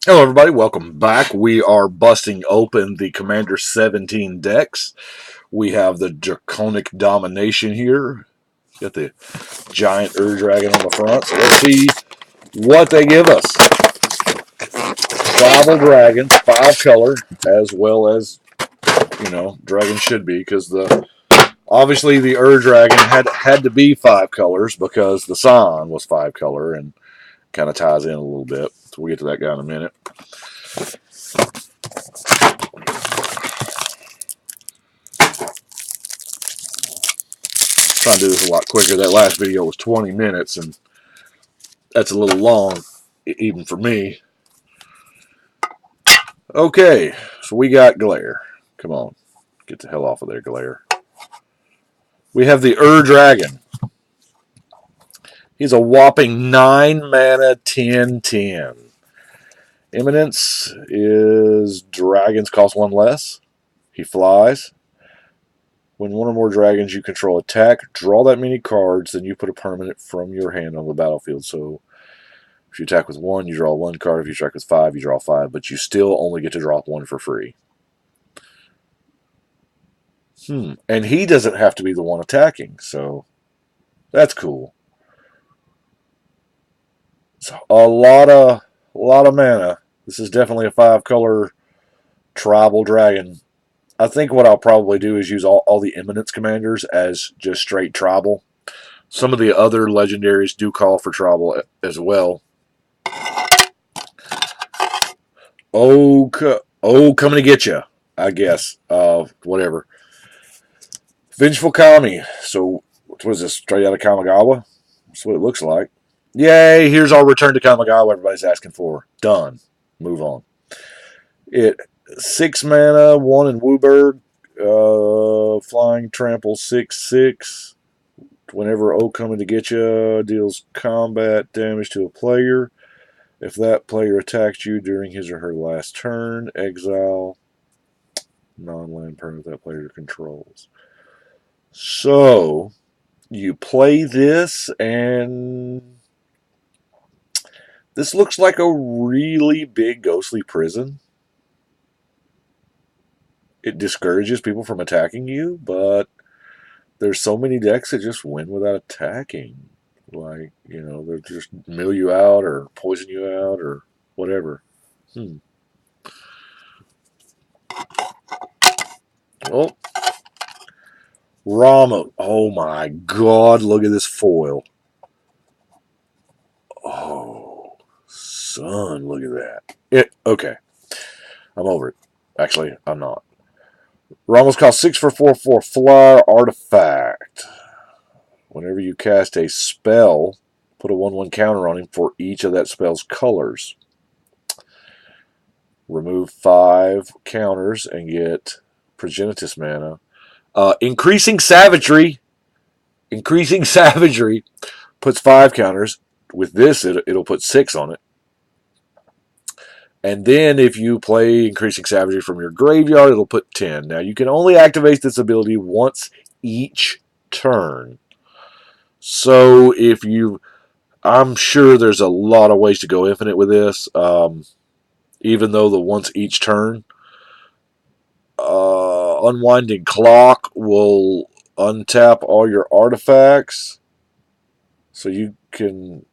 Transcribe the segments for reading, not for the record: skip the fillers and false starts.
Hello, everybody. Welcome back. We are busting open the Commander 17 decks. We have the Draconic Domination here. Got the giant Dragon on the front. So let's see what they give us. Tribal dragons, 5 color, as well as dragon should be, because the obviously the Dragon had to be 5 colors because the Scion was 5 color and kind of ties in a little bit. So we'll get to that guy in a minute. Trying to do this a lot quicker. That last video was 20 minutes, and that's a little long, even for me. Okay, so we got Glare. Come on, get the hell off of there, Glare. We have the Dragon. He's a whopping 9 mana, 10/10. Eminence is dragons cost 1 less. He flies. When one or more dragons you control attack, draw that many cards, then you put a permanent from your hand on the battlefield. So if you attack with 1, you draw 1 card. If you attack with 5, you draw 5. But you still only get to drop 1 for free. And he doesn't have to be the one attacking, so that's cool. So a lot of mana. This is definitely a 5-color tribal dragon. I think what I'll probably do is use all the Eminence commanders as just straight tribal. Some of the other legendaries do call for tribal as well. Oh, coming to get you, I guess. Whatever. Vengeful Kami. So, what was this? Straight out of Kamigawa? That's what it looks like. Yay! Here's our return to Kamigawa everybody's asking for. Done. Move on. It 6 mana, 1 in Wooburg. Flying trample 6/6. Whenever coming to get you deals combat damage to a player. If that player attacks you during his or her last turn, exile non-land permanent that player controls. So you play this, and this looks like a really big ghostly prison. It discourages people from attacking you, but there's so many decks that just win without attacking. Like, they'll just mill you out or poison you out or whatever. Oh, Rama. Oh my God, look at this foil. Oh, son, look at that. Okay. I'm over it. Actually, I'm not. Ramos costs 6 for 4/4 flyer artifact. Whenever you cast a spell, put a 1/1 counter on him for each of that spell's colors. Remove 5 counters and get Progenitus mana. Increasing Savagery. Increasing Savagery puts 5 counters. With this, it'll put 6 on it. And then if you play Increasing Savagery from your graveyard, it'll put 10. Now, you can only activate this ability once each turn. So if you... I'm sure there's a lot of ways to go infinite with this. Even though the once each turn. Unwinding Clock will untap all your artifacts. So you can...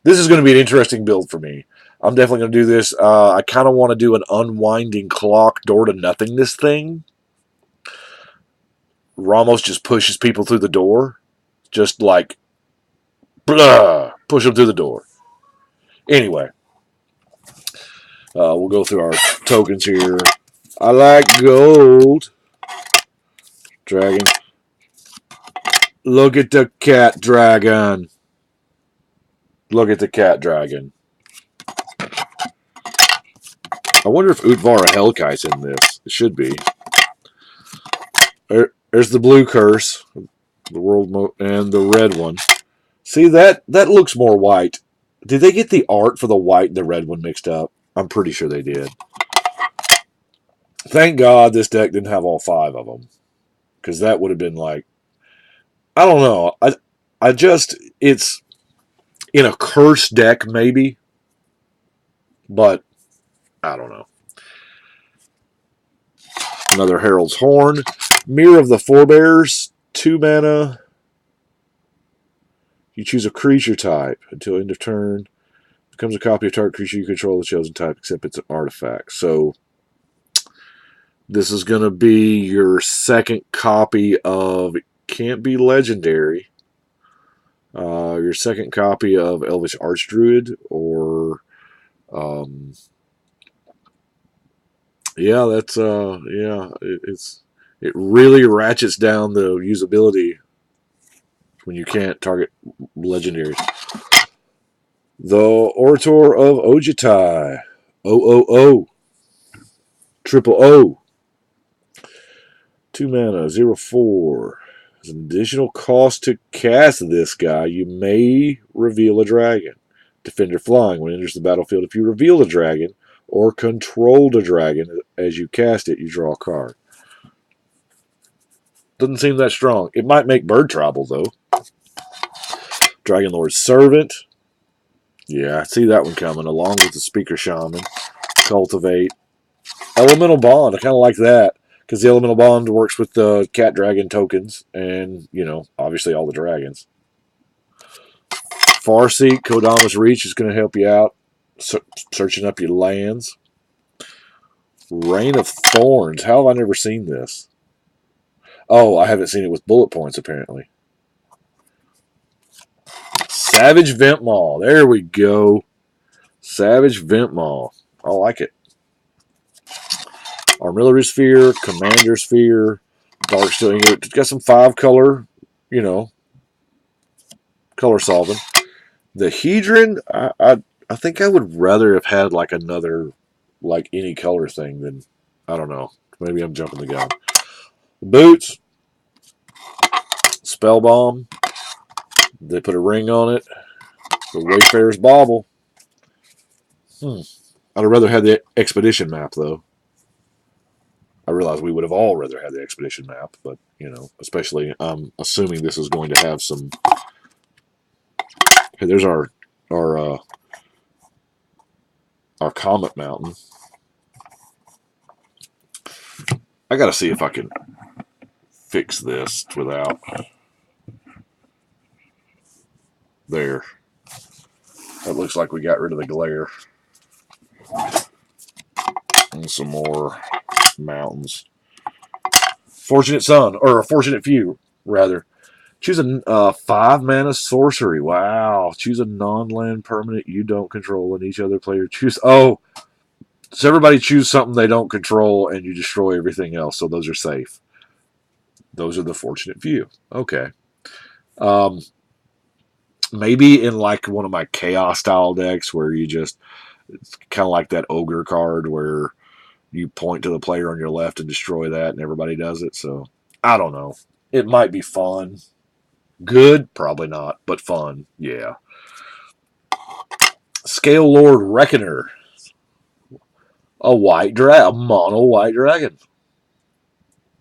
This is going to be an interesting build for me. I'm definitely going to do this. I kind of want to do an Unwinding Clock door to nothingness thing. Ramos just pushes people through the door. Just like, blah, push them through the door. Anyway, we'll go through our tokens here. I like gold. Dragon. Look at the cat dragon. Look at the cat dragon. I wonder if Utvar Hellkite's in this. It should be. There's the blue curse, the world and the red one. See, that looks more white. Did they get the art for the white and the red one mixed up? I'm pretty sure they did. Thank God this deck didn't have all 5 of them, because that would have been like, I don't know. It's in a curse deck maybe. But I don't know. Another Herald's Horn. Mirror of the Forebears. 2 mana. You choose a creature type until end of turn. Becomes a copy of target creature you control the chosen type, except it's an artifact. So this is going to be your second copy of. Can't be legendary. Your second copy of Elvish Archdruid, or yeah, that's it really ratchets down the usability when you can't target legendaries. The Orator of Ojutai, O triple O, 2 mana, 0/4. As an additional cost to cast this guy, you may reveal a dragon. Defender flying. When it enters the battlefield, if you reveal a dragon or control the dragon as you cast it, you draw a card. Doesn't seem that strong. It might make bird tribal, though. Dragon Lord's Servant. Yeah, I see that one coming, along with the Speaker Shaman. Cultivate. Elemental Bond. I kind of like that, because the Elemental Bond works with the Cat Dragon tokens, and, obviously all the dragons. Farseek, Kodama's Reach is going to help you out, searching up your lands. Rain of Thorns. How have I never seen this? Oh, I haven't seen it with bullet points, apparently. Savage Ventmaw. There we go. Savage Ventmaw. I like it. Armillary Sphere, Commander Sphere, Darksteel Ingot. It's got some 5-color, color solving. The Hedron, I think I would rather have had like another, like any color thing than, I don't know. Maybe I'm jumping the gun. Boots. Spell Bomb. They put a ring on it. The Wayfarer's Bauble. I'd have rather had the Expedition map, though. I realize we would have all rather had the Expedition map, but, especially I'm assuming this is going to have some... Hey, there's our Comet Mountain. I gotta see if I can fix this without... There. That looks like we got rid of the glare. And some more mountains. Fortunate Son, or a Fortunate Few, rather. Choose a 5-mana sorcery. Wow. Choose a non-land permanent you don't control, and each other player choose... Oh, so everybody choose something they don't control, and you destroy everything else, so those are safe. Those are the Fortunate Few. Okay. Maybe in like one of my Chaos style decks where you just... It's kind of like that Ogre card where you point to the player on your left and destroy that, and everybody does it. So, I don't know. It might be fun. Good? Probably not, but fun. Yeah. Scale Lord Reckoner. A mono white dragon.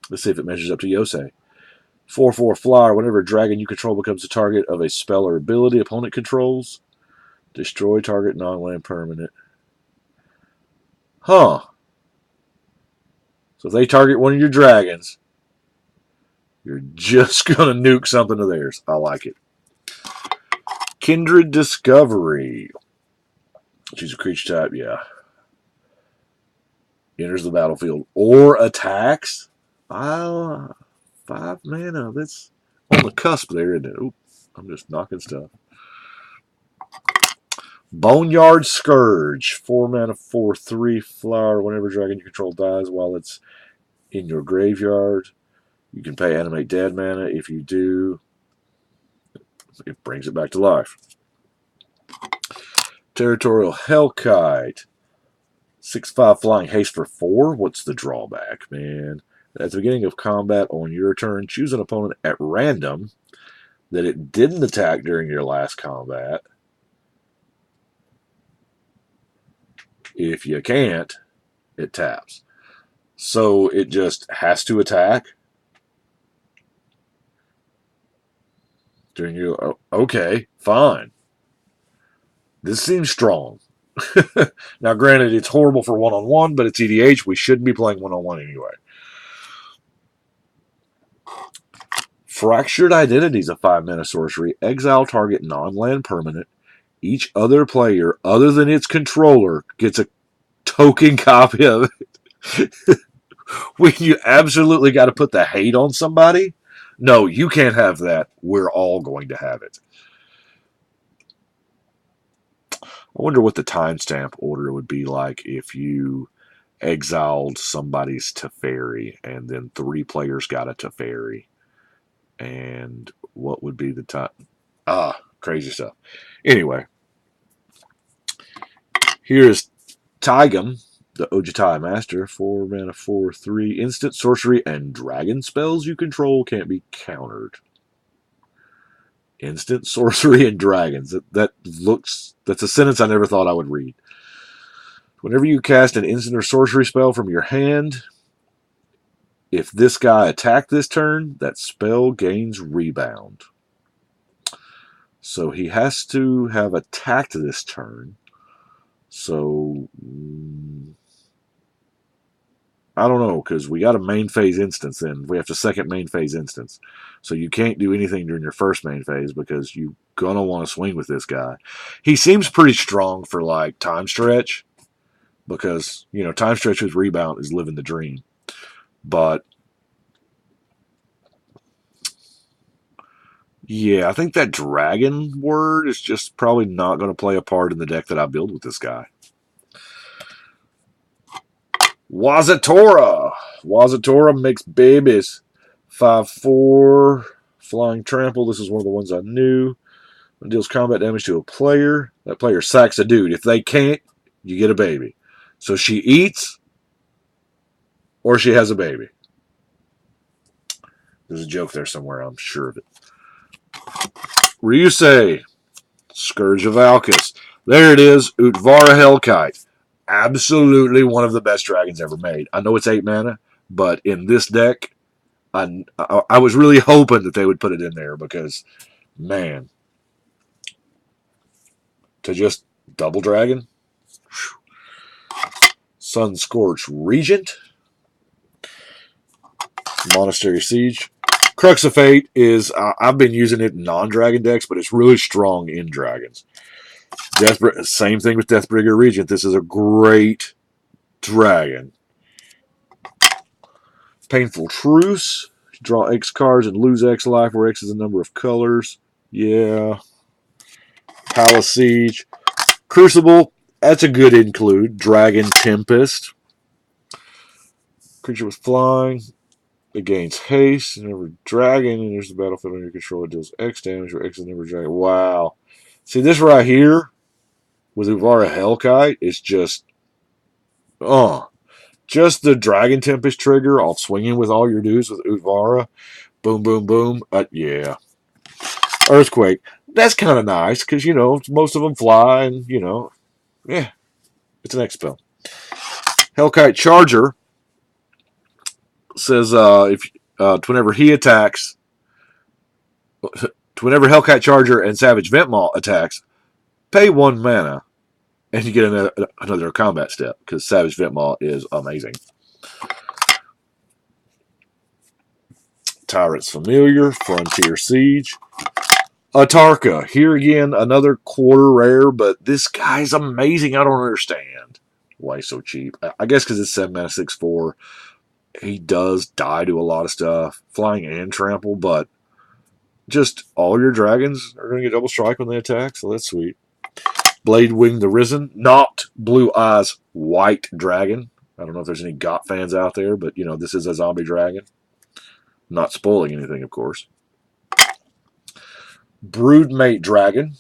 Let's see if it measures up to Yosei. 4/4 flyer. Whenever a dragon you control becomes the target of a spell or ability opponent controls, destroy target non-land permanent. Huh. So if they target one of your dragons, you're just going to nuke something of theirs. I like it. Kindred Discovery. Choose a creature type, yeah. Enters the battlefield or attacks. 5 mana. That's on the cusp there, isn't it? Oop, I'm just knocking stuff. Boneyard Scourge. 4 mana, 4/3 flower. Whenever dragon you control dies while it's in your graveyard, you can pay Animate Dead mana. If you do, it brings it back to life. Territorial Hellkite. 6/5 flying haste for 4. What's the drawback, man? At the beginning of combat on your turn, choose an opponent at random that it didn't attack during your last combat. If you can't, it taps. So it just has to attack during your... Okay, fine. This seems strong. Now, granted, it's horrible for one-on-one, but it's EDH. We shouldn't be playing one-on-one anyway. Fractured Identity is a 5-mana sorcery. Exile target non-land permanent. Each other player, other than its controller, gets a token copy of it. When you absolutely got to put the hate on somebody, no, you can't have that. We're all going to have it. I wonder what the timestamp order would be like if you exiled somebody's Teferi and then 3 players got a Teferi. And what would be the time? Crazy stuff. Anyway, here is Tigum, the Ojitai Master. 4 mana, 4/3. Instant sorcery and dragon spells you control can't be countered. Instant sorcery and dragons. That's a sentence I never thought I would read. Whenever you cast an instant or sorcery spell from your hand, if this guy attacked this turn, that spell gains rebound. So he has to have attacked this turn. So I don't know, because we got a main phase instance in. We have to second main phase instance. So you can't do anything during your first main phase because you're going to want to swing with this guy. He seems pretty strong for like time stretch because, time stretch with rebound is living the dream. But yeah, I think that dragon word is just probably not going to play a part in the deck that I build with this guy. Wazatora. Wazatora makes babies. 5/4 flying trample. This is one of the ones I knew. It deals combat damage to a player. That player sacks a dude. If they can't, you get a baby. So she eats or she has a baby. There's a joke there somewhere, I'm sure of it. Ryusei, Scourge of Alcus. There it is, Utvara Hellkite. Absolutely one of the best dragons ever made. I know it's 8 mana, but in this deck, I was really hoping that they would put it in there because, man, to just double dragon. Sun Scorch Regent. Monastery Siege. Crux of Fate is, I've been using it in non-dragon decks, but it's really strong in dragons. Same thing with Deathbringer Regent. This is a great dragon. Painful Truce. Draw X cards and lose X life, where X is the number of colors. Yeah. Palace Siege. Crucible. That's a good include. Dragon Tempest. Creature with flying. It gains haste. Whenever dragon enters the battlefield under your control, it deals X damage, where X is the number of dragon. Wow. See, this right here with Uvara Hellkite is just just the Dragon Tempest trigger off swinging with all your dudes with Uvara. Boom, boom, boom. Yeah. Earthquake. That's kind of nice because, most of them fly and, yeah, it's an X spell. Hellkite Charger says whenever he attacks, whenever Hellkite Charger and Savage Ventmaw attacks, pay 1 mana and you get another combat step because Savage Ventmaw is amazing. Tyrant's Familiar, Frontier Siege. Atarka. Here again, another quarter rare, but this guy's amazing. I don't understand why he's so cheap. I guess because it's 7 mana, 6/4. He does die to a lot of stuff, flying and trample, but just all your dragons are going to get double strike when they attack, so that's sweet. Blade Wing the Risen, not Blue Eyes White Dragon. I don't know if there's any GOT fans out there, but this is a zombie dragon. Not spoiling anything, of course. Broodmate Dragon.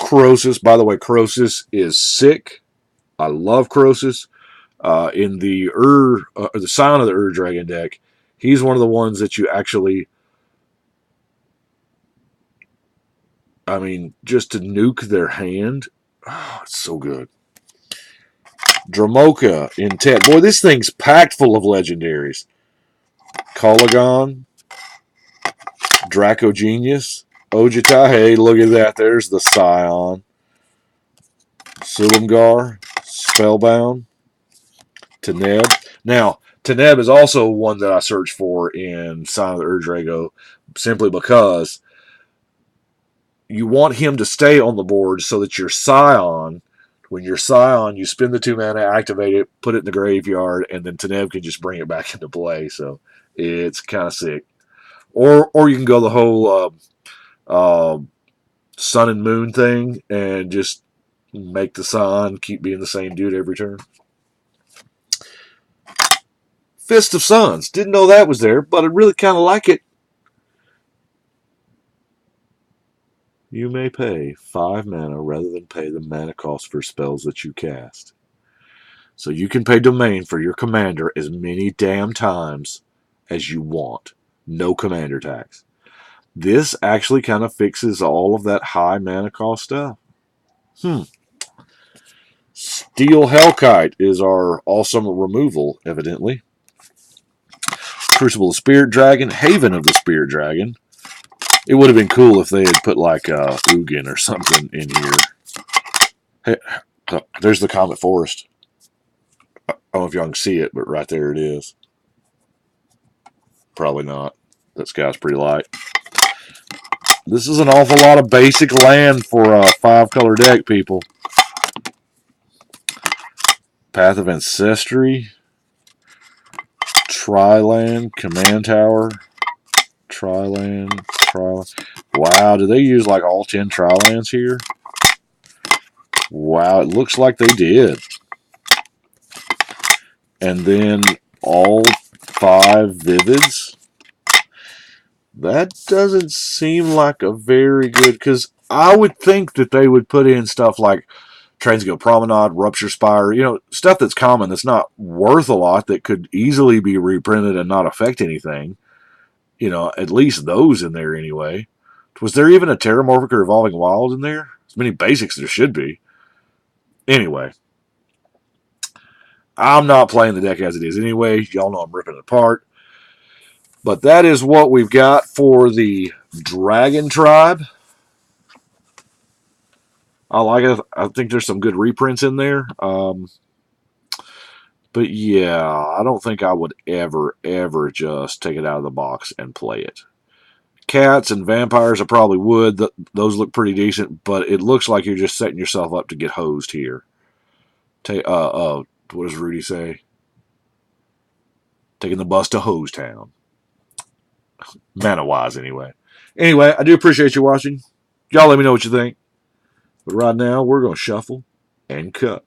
Crosis. By the way, Crosis is sick. I love Crosis. In the Scion of the Dragon deck, he's one of the ones that you actually, just to nuke their hand. Oh, it's so good. Dramoka Intent. Boy, this thing's packed full of legendaries. Kalagon. Draco Genius. Ojitai. Hey, look at that. There's the Scion. Sulimgar, Spellbound, Teneb. Now, Teneb is also one that I search for in Sign of the Urdrago, simply because you want him to stay on the board so that your Scion, when your Scion, you spend the 2 mana, activate it, put it in the graveyard, and then Teneb can just bring it back into play. So it's kind of sick. Or you can go the whole Sun and Moon thing and just make the Scion keep being the same dude every turn. Fist of Suns. Didn't know that was there, but I really kind of like it. You may pay 5 mana rather than pay the mana cost for spells that you cast. So you can pay domain for your commander as many damn times as you want. No commander tax. This actually kind of fixes all of that high mana cost stuff. Steel Hellkite is our awesome removal, evidently. Crucible of the Spirit Dragon, Haven of the Spirit Dragon. It would have been cool if they had put like Ugin or something in here. Hey, there's the Comet Forest. I don't know if y'all can see it, but right there it is. Probably not. That sky's pretty light. This is an awful lot of basic land for a 5-color deck, people. Path of Ancestry. Tri-land, Command Tower. Tri-land. Wow, do they use like all 10 Tri-lands here? Wow, it looks like they did. And then all 5 Vivids. That doesn't seem like a very good... Because I would think that they would put in stuff like Transguild Promenade, Rupture Spire, stuff that's common that's not worth a lot, that could easily be reprinted and not affect anything. At least those in there anyway. Was there even a Terramorphic or Evolving Wild in there? As many basics there should be. Anyway. I'm not playing the deck as it is anyway. Y'all know I'm ripping it apart. But that is what we've got for the Dragon Tribe. I like it. I think there's some good reprints in there. But yeah, I don't think I would ever just take it out of the box and play it. Cats and vampires, I probably would. Those look pretty decent, but it looks like you're just setting yourself up to get hosed here. What does Rudy say? Taking the bus to Hose Town. Mana-wise, anyway. Anyway, I do appreciate you watching. Y'all let me know what you think. But right now, we're going to shuffle and cut.